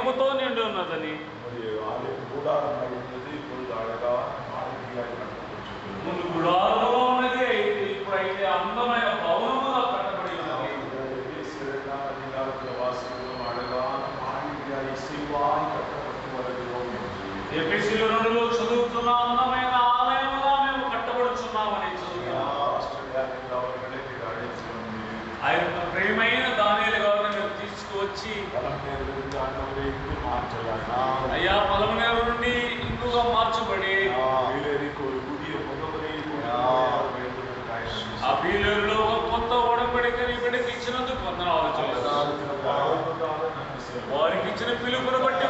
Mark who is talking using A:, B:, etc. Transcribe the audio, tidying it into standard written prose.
A: మహిమతో నిండి ఉన్నదని. ముందు గుడారంలో ఉన్నది, ఇప్పుడైతే అందమైన భవనముగా కట్టబడి ఉన్నది. ఎఫెసీయుల 2లో చదువుతున్న అందమైన ఆలయముగా మేము కట్టబడుచున్నామని చదువుతున్నాం. ఆయన ప్రేమైన దానియేలు గారిని మేము తీసుకువచ్చి అయ్యా పలమనేరు నుండి ఇందుగా మార్చబడి ఆ బీలేరులో ఒక కొత్త ఒడంబడికని బిడ్డకి ఇచ్చినందుకు వందనాలు. వారికి ఇచ్చిన పిలుపుని బట్టి